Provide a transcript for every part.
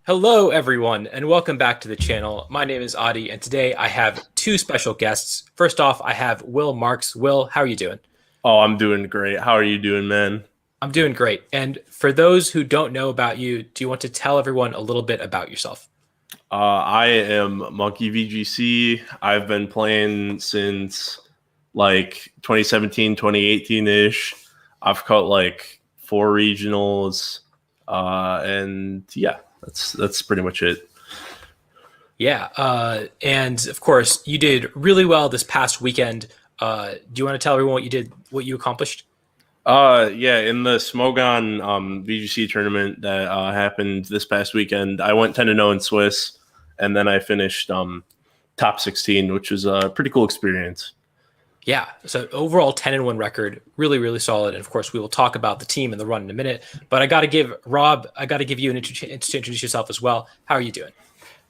Hello, everyone, and welcome back to the channel. My name is Adi, and today I have two special guests. First off, I have Will Marks. Will, how are you doing? Oh, I'm doing great. How are you doing, man? I'm doing great. And for those who don't know about you, do you want to tell everyone a little bit about yourself? I am Monkey VGC. I've been playing since like 2017, 2018-ish. I've caught like four regionals. And yeah, that's pretty much it. Yeah, and of course, you did really well this past weekend. Do you want to tell everyone what you did, what you accomplished? Yeah, in the Smogon VGC tournament that happened this past weekend, I went 10-0 in Swiss, and then I finished top 16, which was a pretty cool experience. Yeah, so overall 10-1 record, really, really solid. And of course, we will talk about the team and the run in a minute. But I got to give you an chance to introduce yourself as well. How are you doing?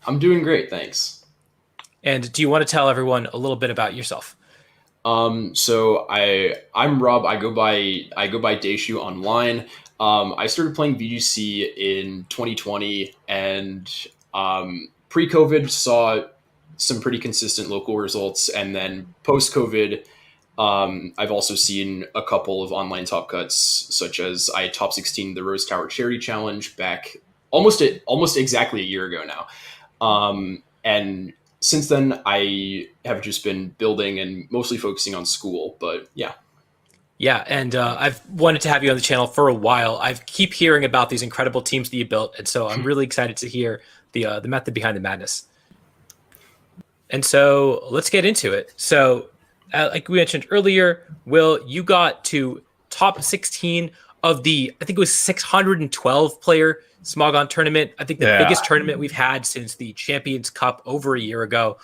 I'm doing great, thanks. And do you want to tell everyone a little bit about yourself? So I'm Rob. I go by Daishu online. I started playing VGC in 2020, and pre-COVID saw some pretty consistent local results, and then post-COVID, I've also seen a couple of online top cuts, such as I top 16 the Rose Tower Charity Challenge back almost exactly a year ago now. And since then, I have just been building and mostly focusing on school. But yeah. Yeah, and I've wanted to have you on the channel for a while. I keep hearing about these incredible teams that you built, and so I'm really excited to hear the method behind the madness. And so let's get into it. So, like we mentioned earlier, Will, you got to top 16 of the, I think it was 612 player Smogon tournament. I think the biggest tournament we've had since the Champions Cup over a year ago.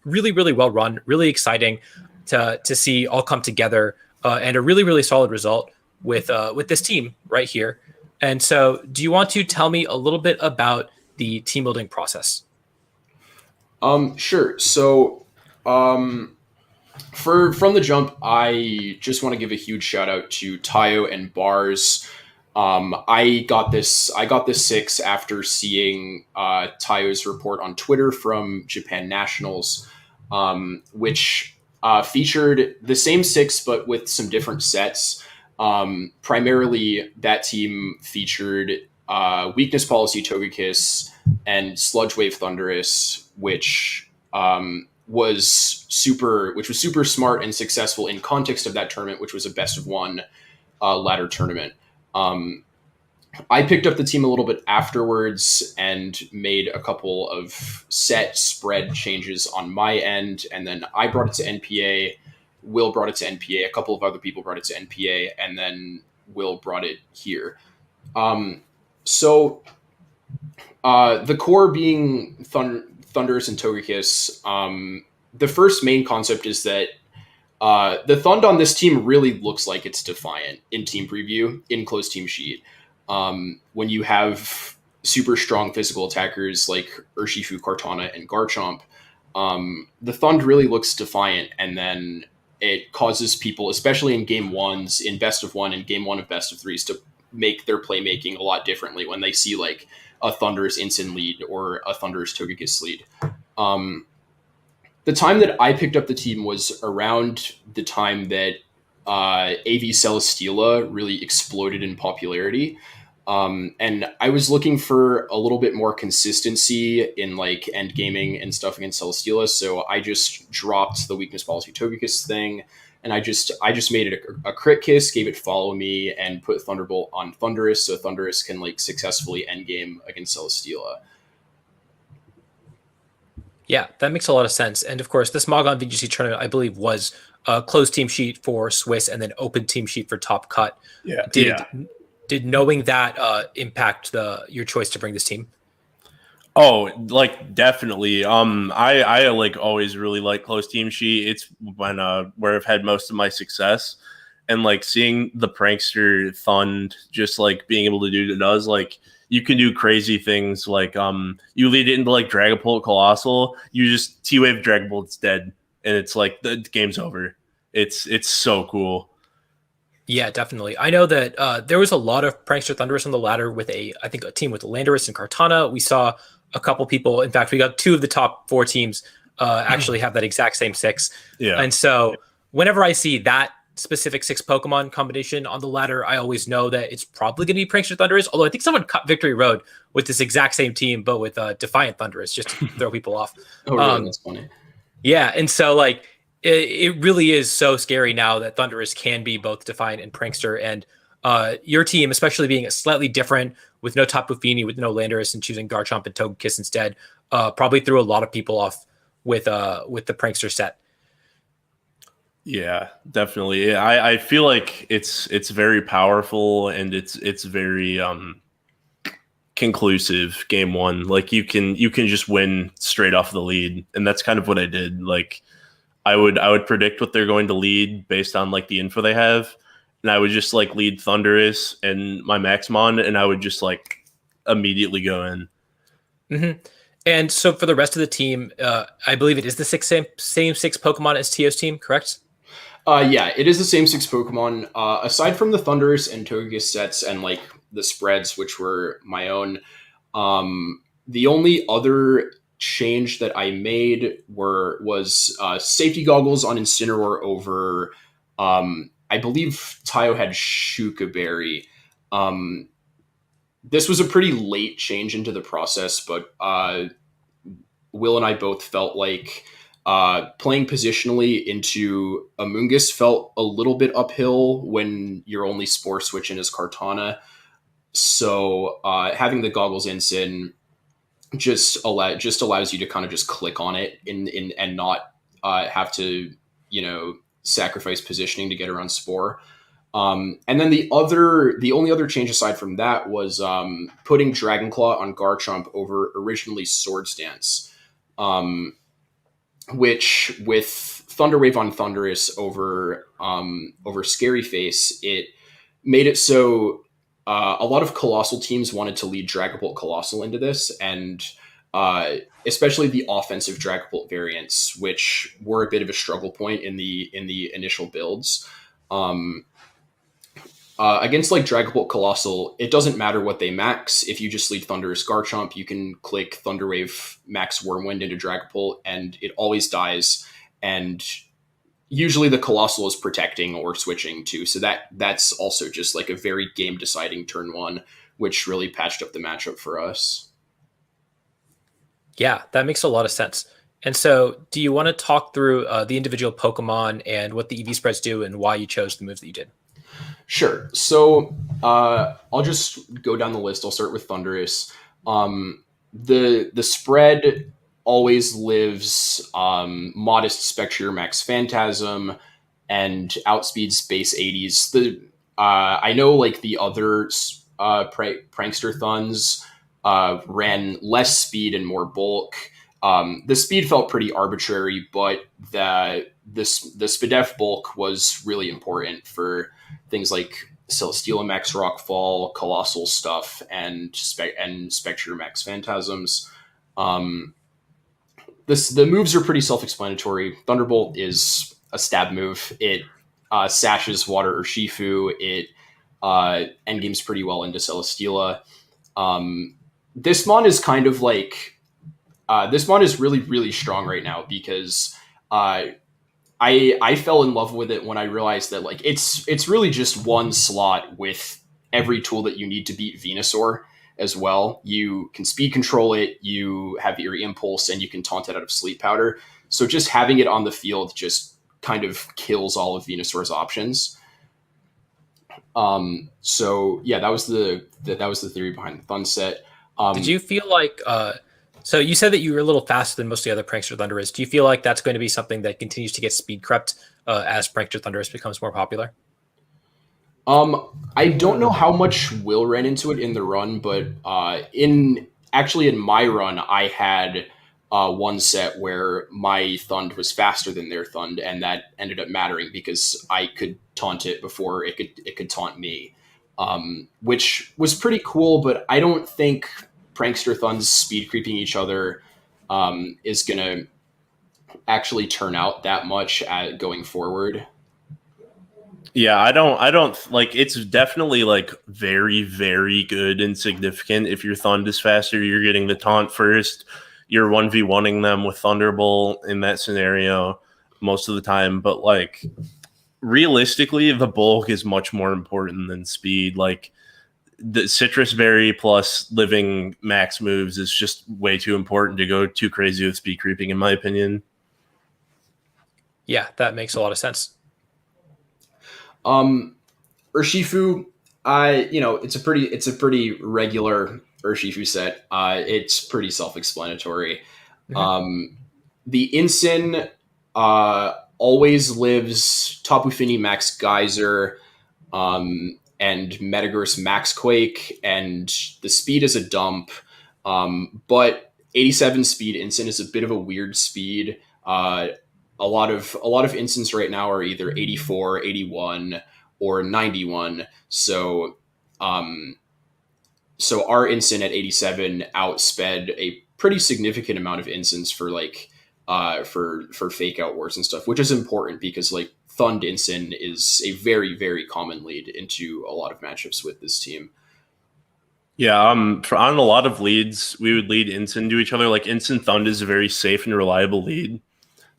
Really, really well run. Really exciting to see all come together, and a really, really solid result with this team right here. And so, do you want to tell me a little bit about the team building process? Sure. So, from the jump, I just want to give a huge shout out to Tayo and Bars. I got this 6 after seeing Tayo's report on Twitter from Japan Nationals, which featured the same 6 but with some different sets. Primarily, that team featured Weakness Policy Togekiss and Sludge Wave Thunderous, which was super smart and successful in context of that tournament, which was a best of one ladder tournament. I picked up the team a little bit afterwards and made a couple of set spread changes on my end, and then I brought it to NPA. Will brought it to NPA. A couple of other people brought it to NPA, and then Will brought it here. So the core being Thunderous and Togekiss. The first main concept is that the Thund on this team really looks like it's Defiant in team preview, in closed team sheet. When you have super strong physical attackers like Urshifu, Kartana, and Garchomp, the Thund really looks Defiant, and then it causes people, especially in game ones, in best of one and game one of best of threes, to make their playmaking a lot differently when they see like a Thunderous Instant lead or a Thunderous Togekiss lead. The time that I picked up the team was around the time that AV Celesteela really exploded in popularity. And I was looking for a little bit more consistency in like end gaming and stuff against Celesteela. So I just dropped the Weakness Policy Togekiss thing. And I just made it a crit kiss, gave it follow me, and put Thunderbolt on Thunderous, so Thunderous can like successfully end game against Celesteela. Yeah, that makes a lot of sense. And of course, the Smogon VGC tournament, I believe, was a closed team sheet for Swiss and then open team sheet for Top Cut. Yeah. Did knowing that impact your choice to bring this team? Oh, like definitely. I like always really like closed team sheet. It's when where I've had most of my success, and like seeing the prankster Thund just like being able to do what it does, like you can do crazy things. Like you lead it into like Dragapult Colossal, you just T-Wave Dragapult, it's dead, and it's like the game's over. It's so cool. Yeah, definitely. I know that there was a lot of Prankster Thunderous on the ladder with I think a team with Landorus and Cartana. We saw a couple people. In fact, we got two of the top four teams actually have that exact same six. Yeah. And so whenever I see that specific six Pokemon combination on the ladder, I always know that it's probably going to be Prankster Thunderous. Although I think someone cut Victory Road with this exact same team, but with Defiant Thunderous just to throw people off. Oh, really? That's funny. Yeah, and so like it really is so scary now that Thunderous can be both Defiant and Prankster, and your team, especially being slightly different with no Tapu Fini, with no Landorus, and choosing Garchomp and Togekiss instead, probably threw a lot of people off with the Prankster set. Yeah, definitely. I feel like it's very powerful and it's very conclusive game one. Like you can just win straight off the lead, and that's kind of what I did. Like I would predict what they're going to lead based on like the info they have, and I would just like lead Thunderous and my Maxmon, and I would just like immediately go in. Mm-hmm. And so for the rest of the team, I believe it is the same six Pokemon as Tio's team, correct? Yeah, it is the same six Pokemon. Aside from the Thunderous and Togekiss sets and like the spreads, which were my own, the only other change that I made was safety goggles on Incineroar over. I believe Tayo had Shuka Berry. This was a pretty late change into the process, but Will and I both felt like playing positionally into Amoonguss felt a little bit uphill when you're only Spore switching as Kartana. So having the goggles in just allows you to kind of just click on it and not have to sacrifice positioning to get around Spore. And then the only other change aside from that was putting Dragon Claw on Garchomp over originally Swords Dance. Which with Thunder Wave on Thunderous over Scary Face, it made it so a lot of Colossal teams wanted to lead Dragapult Colossal into this, and especially the offensive Dragapult variants, which were a bit of a struggle point in the initial builds. Against like Dragapult Colossal, it doesn't matter what they max. If you just lead Thunderous Garchomp, you can click Thunderwave max Wormwind into Dragapult, and it always dies. And usually the Colossal is protecting or switching too. So that's also just like a very game deciding turn one, which really patched up the matchup for us. Yeah, that makes a lot of sense. And so do you want to talk through the individual Pokemon and what the EV spreads do and why you chose the moves that you did? Sure. So I'll just go down the list. I'll start with Thunderous. The spread always lives modest Spectre Max Phantasm and outspeeds base 80s. I know like the other Prankster Thuns ran less speed and more bulk. The speed felt pretty arbitrary, but the Spadef bulk was really important for things like Celesteela Max Rockfall, Colossal stuff, and Spectre Max Phantasms. The moves are pretty self-explanatory. Thunderbolt is a stab move. It sashes Water or Shifu. It endgames pretty well into Celesteela. This mon is kind of like this mon is really, really strong right now because I fell in love with it when I realized that like it's really just one slot with every tool that you need to beat Venusaur as well. You can speed control it, you have Eerie Impulse, and you can taunt it out of Sleep Powder. So just having it on the field just kind of kills all of Venusaur's options. So yeah, that was the theory behind the Thun set. Did you feel like so you said that you were a little faster than most of the other Prankster Thunderous. Do you feel like that's going to be something that continues to get speed crept as Prankster Thunderous becomes more popular? I don't know how much Will ran into it in the run, but in my run, I had one set where my Thund was faster than their Thund, and that ended up mattering because I could taunt it before it could taunt me, which was pretty cool. But I don't think Prankster Thunds speed creeping each other is gonna actually turn out that much going forward. Yeah, I don't like it's definitely like very, very good and significant. If your Thund is faster, you're getting the taunt first. You're 1v1ing them with Thunderbolt in that scenario most of the time. But like realistically, the bulk is much more important than speed. Like the Citrus Berry plus living max moves is just way too important to go too crazy with speed creeping, in my opinion. Yeah, that makes a lot of sense. Urshifu, it's a pretty regular Urshifu set. It's pretty self-explanatory. Mhm. The Ensign always lives Tapu Fini Max Geyser, and Metagross Max Quake, and the speed is a dump. But 87 speed Ensign is a bit of a weird speed. A lot of Ensigns right now are either 84, 81, or 91. So our Ensign at 87 outsped a pretty significant amount of Ensigns for for fake out wars and stuff, which is important because like Thund Ensign is a very, very common lead into a lot of matchups with this team. Yeah, on a lot of leads, we would lead Ensign to each other. Like Ensign Thund is a very safe and reliable lead.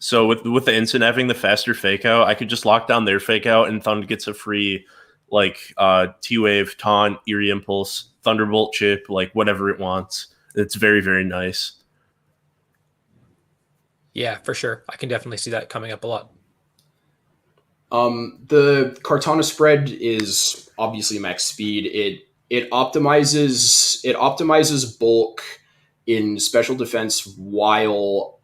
So with the Ensign having the faster fake out, I could just lock down their fake out, and Thund gets a free like T Wave, Taunt, Eerie Impulse, Thunderbolt chip, like whatever it wants. It's very, very nice. Yeah, for sure. I can definitely see that coming up a lot. The Kartana spread is obviously max speed. It optimizes bulk in special defense while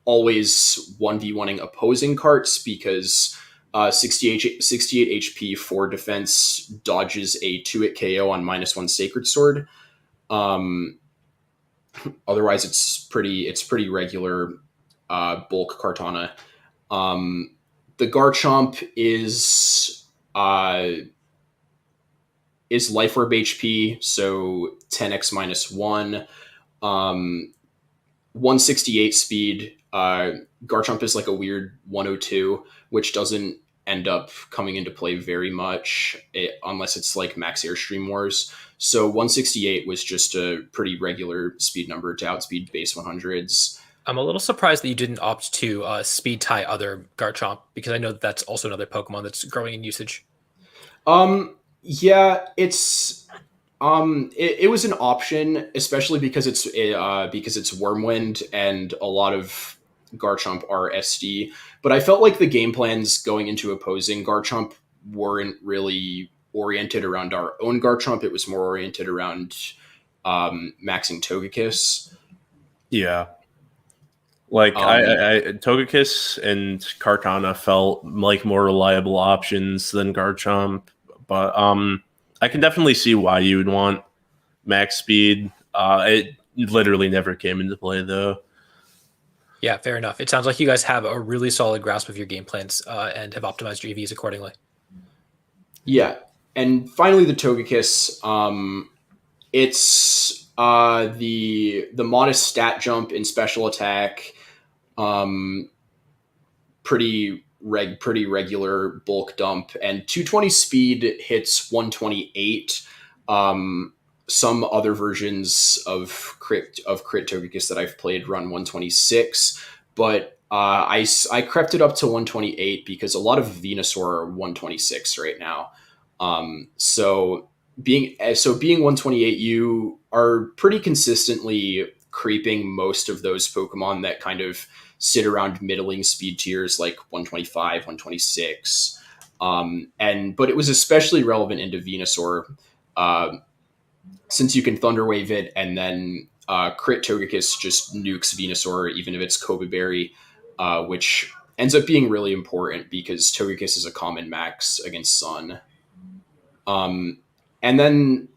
always 1v1ing opposing carts because 68 HP for defense dodges a 2-hit KO on -1 Sacred Sword. Um, Otherwise, it's pretty regular bulk Kartana. The Garchomp is Life Orb HP, so 10x -1. 168 speed. Garchomp is like a weird 102, which doesn't end up coming into play very much unless it's like Max Airstream Wars. So 168 was just a pretty regular speed number to outspeed base 100s. I'm a little surprised that you didn't opt to speed tie other Garchomp because I know that that's also another Pokemon that's growing in usage. Yeah, it was an option, especially because it's Wormwind and a lot of Garchomp are SD. But I felt like the game plans going into opposing Garchomp weren't really oriented around our own Garchomp. It was more oriented around maxing Togekiss. Yeah. Like Togekiss and Kartana felt like more reliable options than Garchomp, but I can definitely see why you would want max speed. It literally never came into play though. Yeah, fair enough. It sounds like you guys have a really solid grasp of your game plans and have optimized your EVs accordingly. Yeah, and finally the Togekiss. It's the modest stat jump in special attack. Pretty regular bulk dump, and 220 speed hits 128. Some other versions of crit Togekiss that I've played run 126, but I crept it up to 128 because a lot of Venusaur are 126 right now. So being 128, you are pretty consistently creeping most of those Pokemon that kind of sit around middling speed tiers like 125, 126. But it was especially relevant into Venusaur, since you can Thunder Wave it and then crit Togekiss just nukes Venusaur, even if it's Kobe Berry, which ends up being really important because Togekiss is a common max against Sun. And then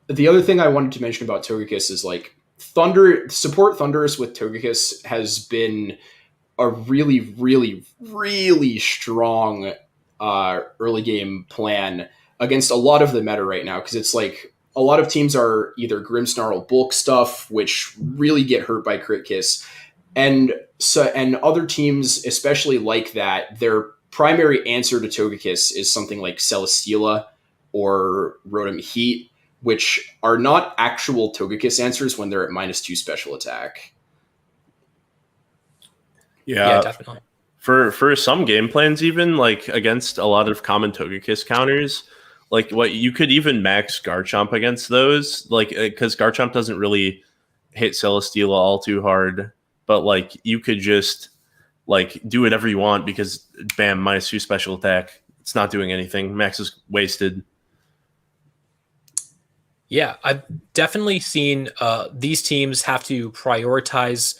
the other thing I wanted to mention about Togekiss is like support Thundurus with Togekiss has been a really, really, really strong early game plan against a lot of the meta right now, because it's like a lot of teams are either Grimmsnarl bulk stuff, which really get hurt by Crit Kiss, and other teams, especially like that, they're primary answer to Togekiss is something like Celesteela or Rotom Heat, which are not actual Togekiss answers when they're at -2 special attack. Yeah, definitely. For some game plans, even like against a lot of common Togekiss counters, like what you could even max Garchomp against those, like because Garchomp doesn't really hit Celesteela all too hard, but like you could just like do whatever you want because bam, -2 special attack. It's not doing anything. Max is wasted. Yeah, I've definitely seen these teams have to prioritize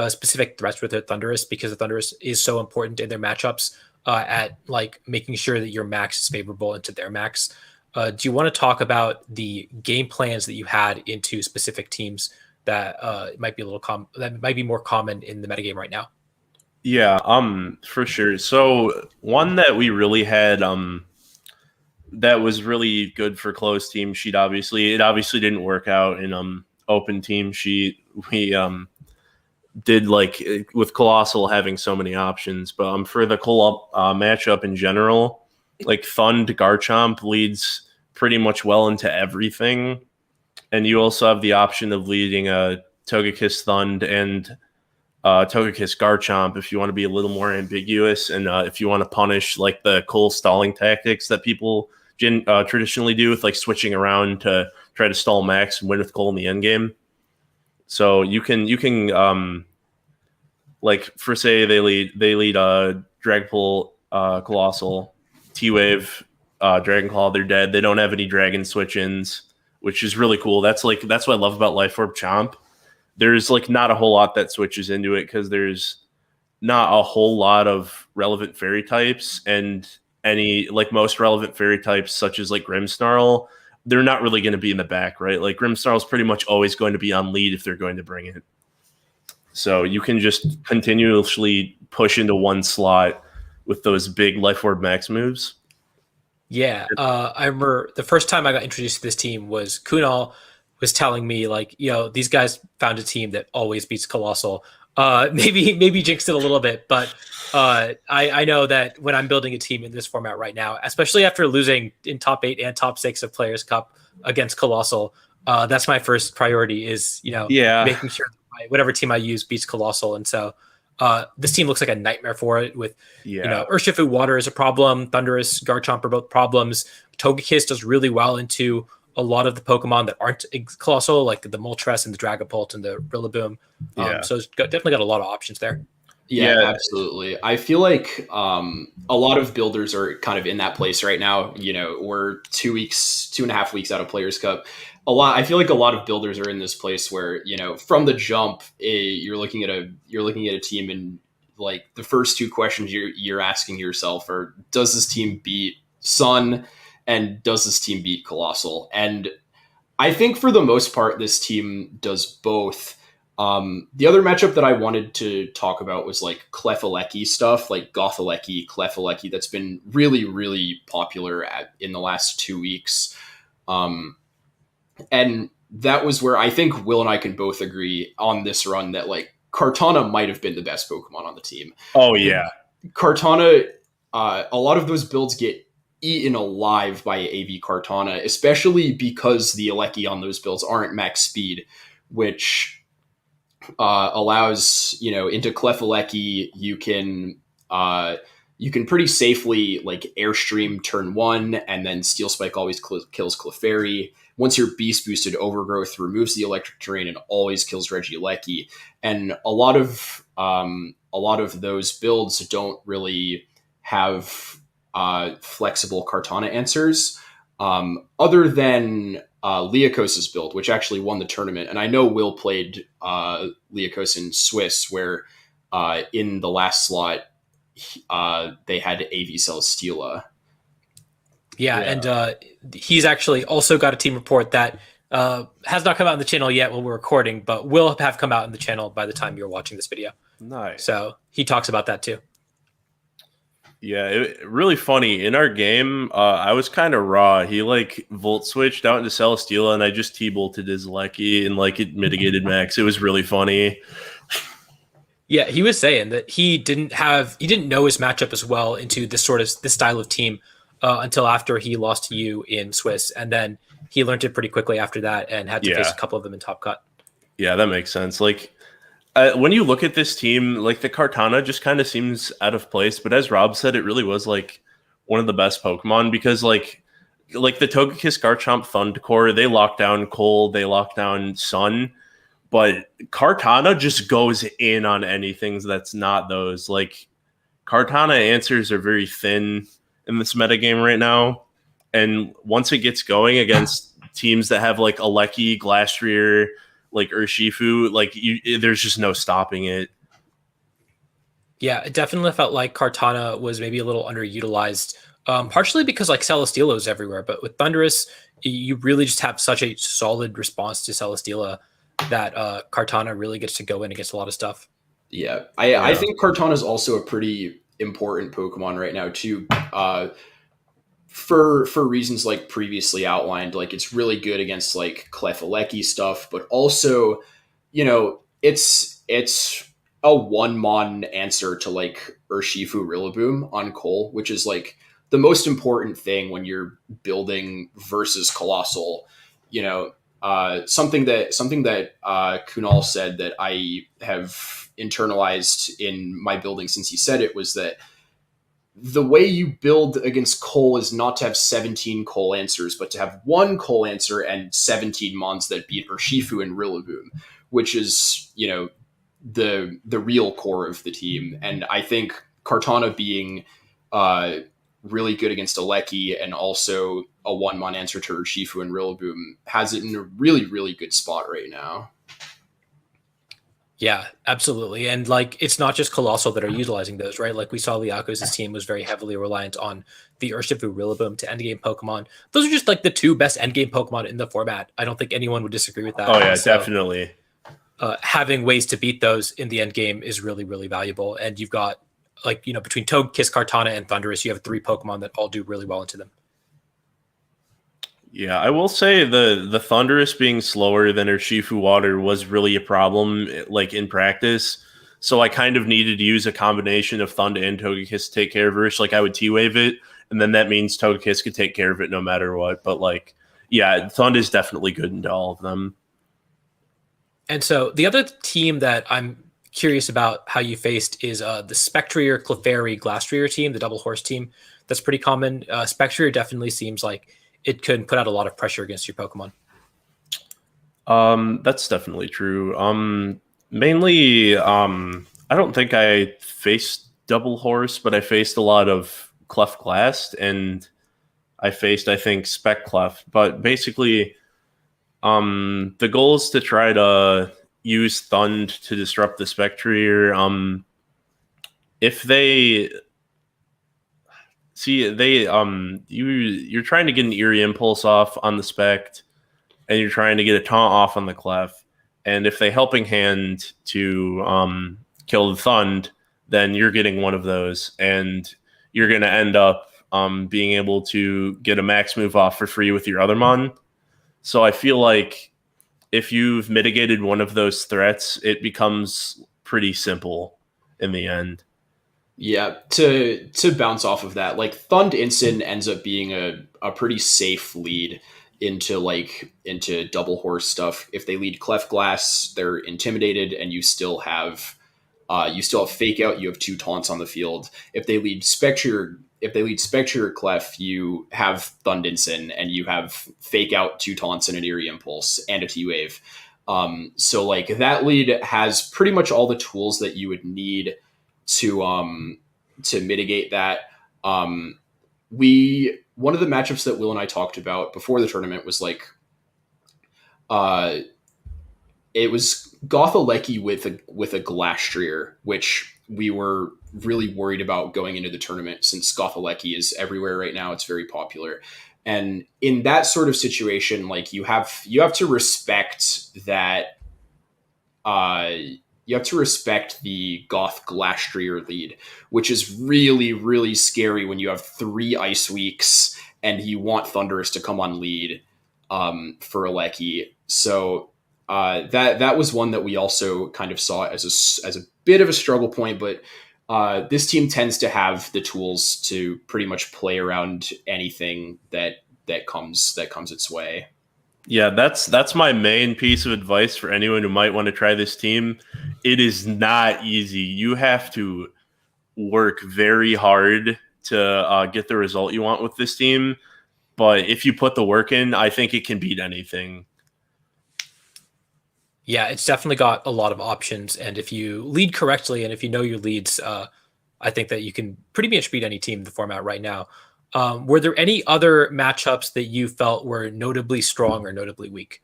specific threats with their Thundurus because the Thundurus is so important in their matchups at like making sure that your max is favorable into their max. Do you want to talk about the game plans that you had into specific teams that might be a little that might be more common in the metagame right now? Yeah, for sure. So one that we really had, that was really good for closed team sheet. Obviously, it obviously didn't work out in open team sheet. We did like with Colossal having so many options, but for the matchup in general, like Thund Garchomp leads pretty much well into everything, and you also have the option of leading a Togekiss Thund and Togekiss Garchomp if you want to be a little more ambiguous, and if you want to punish like the Cole stalling tactics that people traditionally do with like switching around to try to stall max and win with Cole in the end game. So you can like for say they lead Dragapult, Colossal, T-Wave, Dragon Claw, they're dead. They don't have any dragon switch-ins, which is really cool. That's what I love about Life Orb Chomp. There's like not a whole lot that switches into it because there's not a whole lot of relevant fairy types, and any like most relevant fairy types such as like Grimmsnarl, they're not really going to be in the back, right? Like Grimmsnarl is pretty much always going to be on lead if they're going to bring it. So you can just continuously push into one slot with those big Life Orb Max moves. Yeah, I remember the first time I got introduced to this team was Kunal was telling me like, these guys found a team that always beats Colossal. Maybe jinxed it a little bit, but I know that when I'm building a team in this format right now, especially after losing in top 8 and top 6 of Players Cup against Colossal, that's my first priority is, making sure that whatever team I use beats Colossal. And so this team looks like a nightmare for it with, Urshifu Water is a problem. Thundurus, Garchomp are both problems. Togekiss does really well into a lot of the Pokemon that aren't Colossal, like the Moltres and the Dragapult and the Rillaboom. So it's definitely got a lot of options there. Yeah, absolutely. I feel like a lot of builders are kind of in that place right now. We're 2.5 weeks out of Players Cup. I feel like a lot of builders are in this place where, from the jump, you're looking at a team, and like the first two questions you're asking yourself are, does this team beat Sun, and does this team beat Colossal? And I think for the most part, this team does both. The other matchup that I wanted to talk about was like Clefairy stuff, like Gothaleki, Clefairy, that's been really, really popular in the last 2 weeks. And that was where I think Will and I can both agree on this run that like Kartana might have been the best Pokemon on the team. Oh yeah. Kartana, a lot of those builds get eaten alive by AV Kartana, especially because the Aleki on those builds aren't max speed, which allows, into Clefairy, you can pretty safely like Airstream turn 1, and then Steel Spike always kills Clefairy. Once you're beast boosted, Overgrowth removes the electric terrain and always kills Regieleki. And a lot of those builds don't really have flexible Kartana answers, other than Leokos's build, which actually won the tournament. And I know Will played Leokos in Swiss, where in the last slot they had AV Celesteela. Yeah, and he's actually also got a team report that has not come out on the channel yet while we're recording, but will have come out in the channel by the time you're watching this video. Nice. So he talks about that too. Yeah, really funny. In our game, I was kind of raw. He like volt switched out into Celesteela, and I just T-bolted his Lecky, and like it mitigated max. It was really funny. Yeah, he was saying that he didn't know his matchup as well into this style of team until after he lost to you in Swiss, and then he learned it pretty quickly after that and had to face Yeah. a couple of them in Top Cut. Yeah, that makes sense. Like when you look at this team, like the Kartana just kind of seems out of place. But as Rob said, it really was like one of the best Pokemon because like the Togekiss, Garchomp, Thundercore, they lock down Cold, they lock down Sun, but Kartana just goes in on anything that's not those. Like Kartana answers are very thin in this metagame right now, and once it gets going against teams that have like Aleki, Glastrier, like Urshifu, like there's just no stopping it. Yeah, it definitely felt like Kartana was maybe a little underutilized, partially because like Celesteela is everywhere, but with Thundurus, you really just have such a solid response to Celesteela that Kartana really gets to go in against a lot of stuff. Yeah, I think Kartana is also a pretty important Pokemon right now too. For reasons like previously outlined, like it's really good against like Clefaleki stuff, but also, it's a one mon answer to like Urshifu Rillaboom on Cole, which is like the most important thing when you're building versus Colossal. Something that Kunal said that I have internalized in my building since he said it was that the way you build against Cole is not to have 17 Cole answers, but to have one Cole answer and 17 mons that beat Urshifu and Rillaboom, which is, the real core of the team. And I think Kartana being really good against Aleki and also a one-mon answer to Urshifu and Rillaboom has it in a really, really good spot right now. Yeah, absolutely. And like, it's not just Colossal that are utilizing those, right? Like we saw Liako's team was very heavily reliant on the Urshifu Rillaboom to endgame Pokemon. Those are just like the two best endgame Pokemon in the format. I don't think anyone would disagree with that. Oh yeah, definitely. Having ways to beat those in the end game is really, really valuable. And you've got between Togekiss, Kartana, and Thundurus, you have three Pokemon that all do really well into them. Yeah, I will say the Thundurus being slower than Urshifu Water was really a problem, like in practice. So I kind of needed to use a combination of Thunda and Togekiss to take care of Ursh. Like I would T-Wave it, and then that means Togekiss could take care of it no matter what. But like, yeah, Thunda is definitely good into all of them. And so the other team that I'm curious about how you faced is the Spectrier, Clefairy, Glastrier team, the double horse team. That's pretty common. Spectrier definitely seems like it could put out a lot of pressure against your Pokemon. That's definitely true. Mainly, I don't think I faced double horse, but I faced a lot of Clef Glass, and I faced, I think, Spec Clef. But basically, the goal is to try to use Thund to disrupt the Spectrier. If they you're trying to get an Eerie Impulse off on the Spect, and you're trying to get a Taunt off on the Clef, and if they Helping Hand to kill the Thund, then you're getting one of those, and you're going to end up being able to get a max move off for free with your other Mon. So I feel like if you've mitigated one of those threats, it becomes pretty simple in the end. Yeah, to bounce off of that, like Thund Instant ends up being a pretty safe lead into double horse stuff. If they lead Clef Glass, they're intimidated, and you still have Fake Out. You have two taunts on the field. If they lead Spectre or Clef, you have Thund Instant, and you have Fake Out, two taunts, and an Eerie Impulse, and a T-Wave. So like that lead has pretty much all the tools that you would need to mitigate that. One of the matchups that Will and I talked about before the tournament was like it was Gothaleki with a Glastrier, which we were really worried about going into the tournament since Gothaleki is everywhere right now. It's very popular. And in that sort of situation, like you have to respect that you have to respect the Goth Glastrier lead, which is really, really scary when you have 3 Ice Weeks and you want Thundurus to come on lead for Aleki. So That was one that we also kind of saw as a bit of a struggle point, but this team tends to have the tools to pretty much play around anything that comes its way. Yeah, that's my main piece of advice for anyone who might want to try this team. It is not easy. You have to work very hard to get the result you want with this team. But if you put the work in, I think it can beat anything. Yeah, it's definitely got a lot of options, and if you lead correctly and if you know your leads, I think that you can pretty much beat any team in the format right now. Were there any other matchups that you felt were notably strong or notably weak?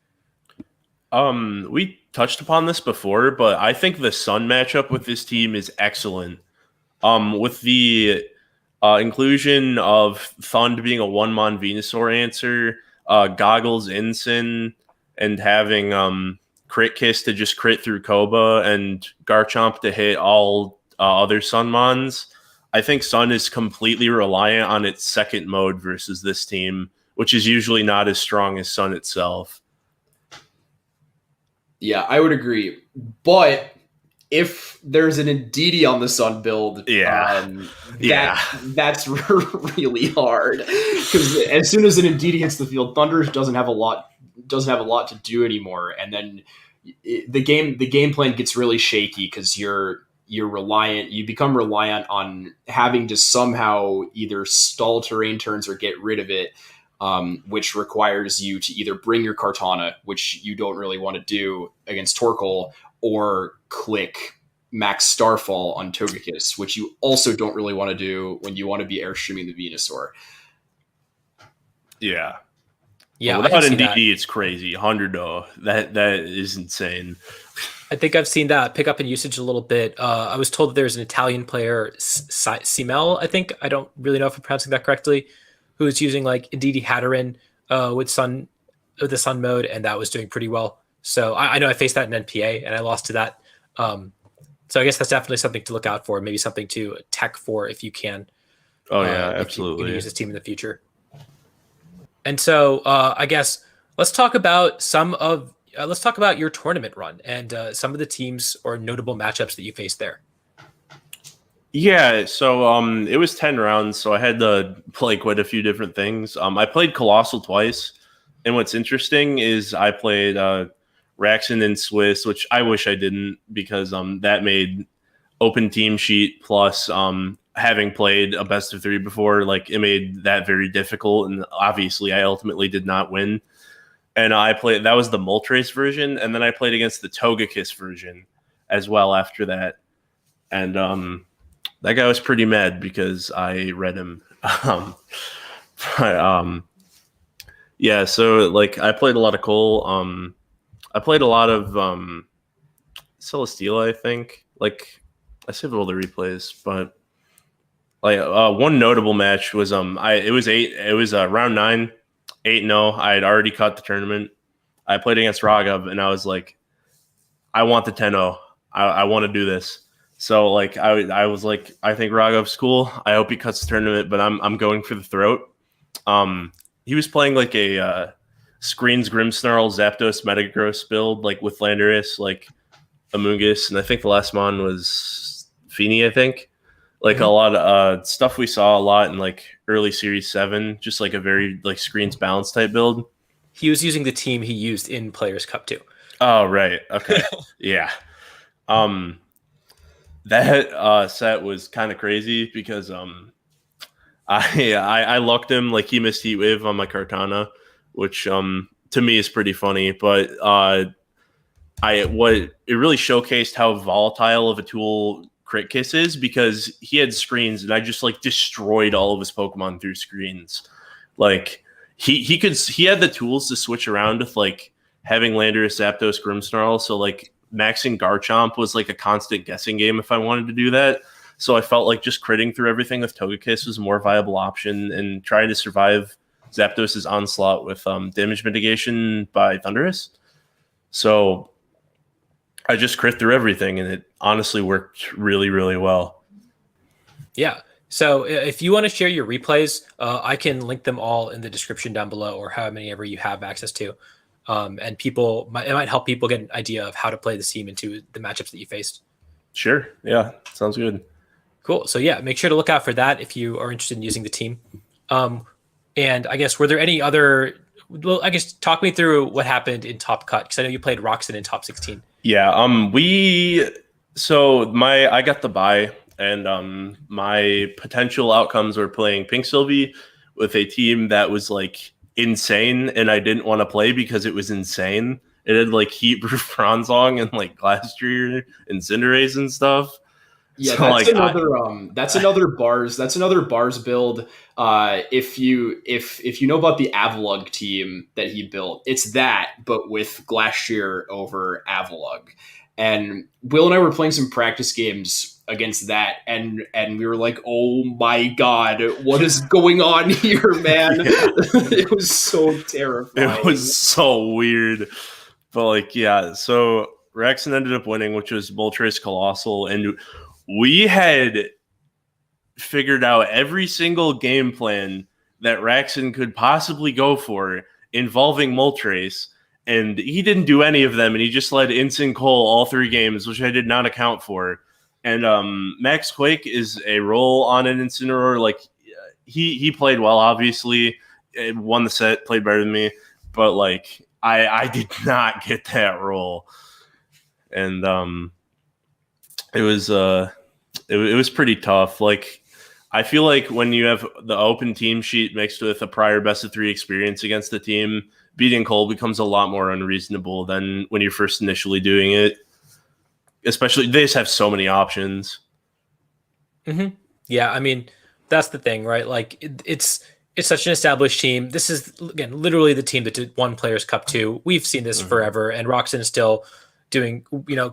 We touched upon this before, but I think the Sun matchup with this team is excellent. With the inclusion of Thund being a one-mon Venusaur answer, Goggles Ensign, and having Crit Kiss to just crit through Koba and Garchomp to hit all other Sunmons, I think Sun is completely reliant on its second mode versus this team, which is usually not as strong as Sun itself. Yeah, I would agree. But if there's an Indeedee on the Sun build, that's really hard. Because as soon as an Indeedee hits the field, Thunder doesn't have a lot to do anymore, and then the game plan gets really shaky because you become reliant on having to somehow either stall terrain turns or get rid of it, which requires you to either bring your Kartana, which you don't really want to do against Torkoal, or click Max Starfall on Togekiss, which you also don't really want to do when you want to be airstreaming the Venusaur. Yeah. Yeah, well, without Indeedee, it's crazy. 100 that is insane. I think I've seen that pick up in usage a little bit. I was told that there's an Italian player, Simel, I think. I don't really know if I'm pronouncing that correctly, who is using like Indeedee Hatteran with the Sun mode, and that was doing pretty well. So I know I faced that in NPA, and I lost to that. So I guess that's definitely something to look out for, maybe something to tech for if you can. Oh, yeah, absolutely. If you use this team in the future. And so I guess let's talk about your tournament run and some of the teams or notable matchups that you faced there. Yeah, so it was 10 rounds, so I had to play quite a few different things. I played Colossal twice, and what's interesting is I played Raxon and Swiss, which I wish I didn't, because that made open team sheet plus having played a best of 3 before, like it made that very difficult, and obviously I ultimately did not win. And that was the Moltres version, and then I played against the Togekiss version as well after that. And that guy was pretty mad because I read him. Yeah, so like I played a lot of Cole. I played a lot of Celesteela, I think. Like I saved all the replays, but like one notable match was it was round 9, 8-0. I had already cut the tournament. I played against Raghav, and I was like, I want the 10-0. I want to do this. So like I was like, I think Raghav's cool. I hope he cuts the tournament, but I'm going for the throat. He was playing like a Screens Grimmsnarl Zapdos Metagross build, like with Landorus, like Amoonguss, and I think the last mon was Feeny, I think. Like a lot of stuff we saw a lot in like early Series 7, just like a very like screens balance type build. He was using the team he used in Players Cup too. Oh, right. Okay. Yeah. That set was kind of crazy because I lucked him, like he missed Heat Wave on my Kartana, which to me is pretty funny, but it really showcased how volatile of a tool Crit Kiss is, because he had screens and I just like destroyed all of his Pokemon through screens. Like he had the tools to switch around with like having Landorus, Zapdos, Grimmsnarl, so like maxing Garchomp was like a constant guessing game if I wanted to do that. So I felt like just critting through everything with Togekiss was a more viable option, and trying to survive Zapdos's onslaught with damage mitigation by Thundurus. So I just crit through everything, and it honestly worked really, really well. Yeah. So if you want to share your replays, I can link them all in the description down below, or how many ever you have access to. and it might help people get an idea of how to play this team into the matchups that you faced. Sure. Yeah. Sounds good. Cool. So yeah, make sure to look out for that if you are interested in using the team. And I guess, were there any other? Well, I guess talk me through what happened in Top Cut, because I know you played Roxen in Top 16. Yeah. I got the bye, and my potential outcomes were playing Pink Sylvie with a team that was like insane, and I didn't want to play because it was insane. It had like Heat Proof Bronzong and like Glastrier and Cinderace and stuff. Yeah, So, that's another bars build. If you know about the Avalug team that he built, it's that, but with Glastrier over Avalug. And Will and I were playing some practice games against that, and we were like, oh my god, what is going on here, man? It was so terrifying. It was so weird. But like, yeah, so Rexon ended up winning, which was Moltres Colossal, and we had figured out every single game plan that Rexon could possibly go for involving Moltres, and he didn't do any of them, and he just led Instant Cole all 3 games, which I did not account for. And Max Quake is a role on an Incineroar. Like, he played well, obviously. It won the set, played better than me, but like I did not get that role. And it was pretty tough. Like, I feel like when you have the open team sheet mixed with a prior best of 3 experience against the team, beating Cole becomes a lot more unreasonable than when you're first initially doing it. Especially, they just have so many options. Mm-hmm. Yeah, I mean, that's the thing, right? Like, it's such an established team. This is, again, literally the team that did one Players Cup 2. We've seen this forever, and Roxen is still doing,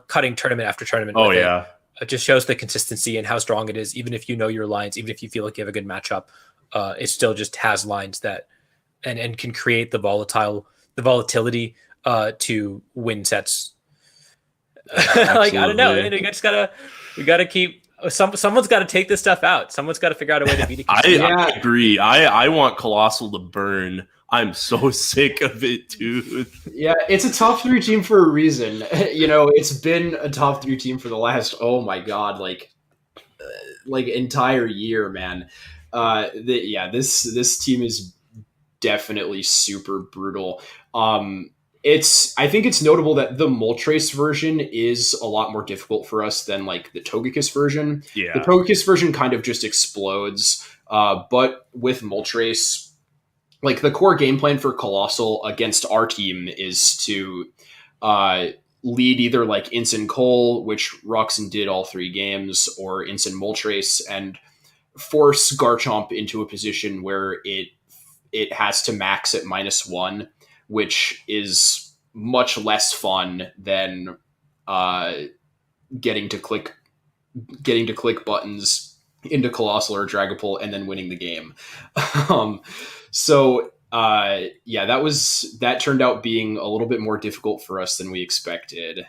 cutting tournament after tournament. Oh, yeah. It just shows the consistency and how strong it is. Even if you know your lines, even if you feel like you have a good matchup, it still just has lines that and can create the volatility to win sets. Like, I don't know. We gotta keep. Someone's got to take this stuff out. Someone's got to figure out a way to beat it. I agree. I want Colossal to burn. I'm so sick of it, dude. Yeah, it's a top 3 team for a reason. It's been a top 3 team for the last, oh my god, like entire year, man. This team is definitely super brutal. I think it's notable that the Moltres version is a lot more difficult for us than like the Togekiss version. Yeah. The Togekiss version kind of just explodes. But with Moltres, like, the core game plan for Colossal against our team is to lead either like Instant Cole, which Roxen did all 3 games, or Instant Moltres, and force Garchomp into a position where it has to max at -1, which is much less fun than getting to click buttons into Colossal or Dragapult and then winning the game. That turned out being a little bit more difficult for us than we expected.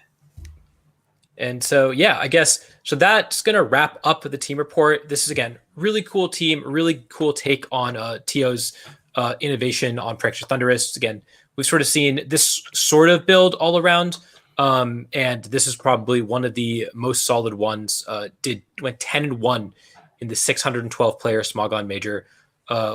And so, yeah, I guess, so that's going to wrap up the team report. This is, again, really cool team, really cool take on TO's innovation on Prankster Thundurus. Again, we've sort of seen this sort of build all around, and this is probably one of the most solid ones. Went 10-1 in the 612 player Smogon Major.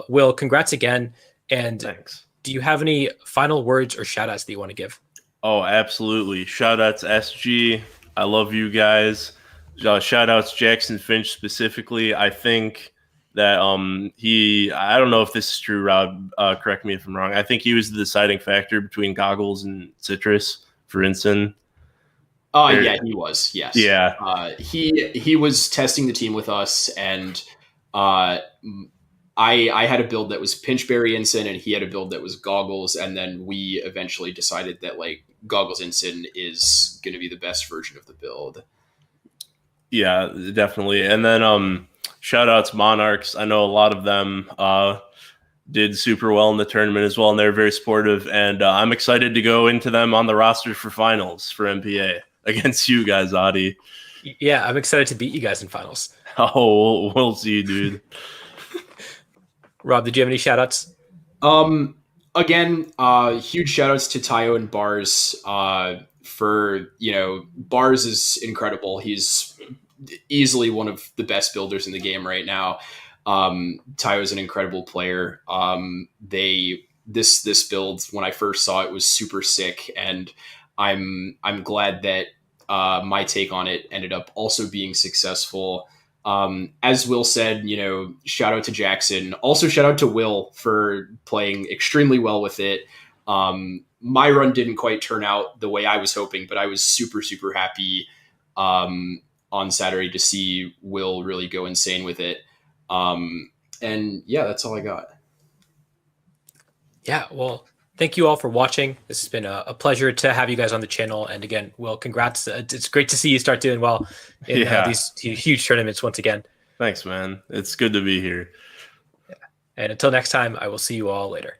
Will, congrats again. And thanks. Do you have any final words or shout outs that you want to give? Oh, absolutely. Shout outs SG. I love you guys. Shout outs Jackson Finch specifically. I think that I don't know if this is true, Rob, correct me if I'm wrong. I think he was the deciding factor between Goggles and Citrus for Instant. Yeah, he was. Yes. Yeah. He was testing the team with us, and I had a build that was Pinchberry Ensign, and he had a build that was Goggles, and then we eventually decided that like Goggles Ensign is going to be the best version of the build. Yeah, definitely. And then shout outs Monarchs. I know a lot of them did super well in the tournament as well, and they're very supportive, and I'm excited to go into them on the roster for finals for MPA against you guys, Adi. Yeah, I'm excited to beat you guys in finals. Oh, we'll see, dude. Rob, did you have any shout outs? again, huge shout outs to Tayo and Bars for, Bars is incredible. He's easily one of the best builders in the game right now. Tayo is an incredible player. This build, when I first saw it, was super sick, and I'm glad that my take on it ended up also being successful. As Will said, shout out to Jackson. Also, shout out to Will for playing extremely well with it. My run didn't quite turn out the way I was hoping, but I was super, super happy on Saturday to see Will really go insane with it. And yeah, that's all I got. Yeah, well, thank you all for watching. This has been a pleasure to have you guys on the channel. And again, Will, congrats. It's great to see you start doing well in these huge tournaments once again. Thanks, man. It's good to be here. Yeah. And until next time, I will see you all later.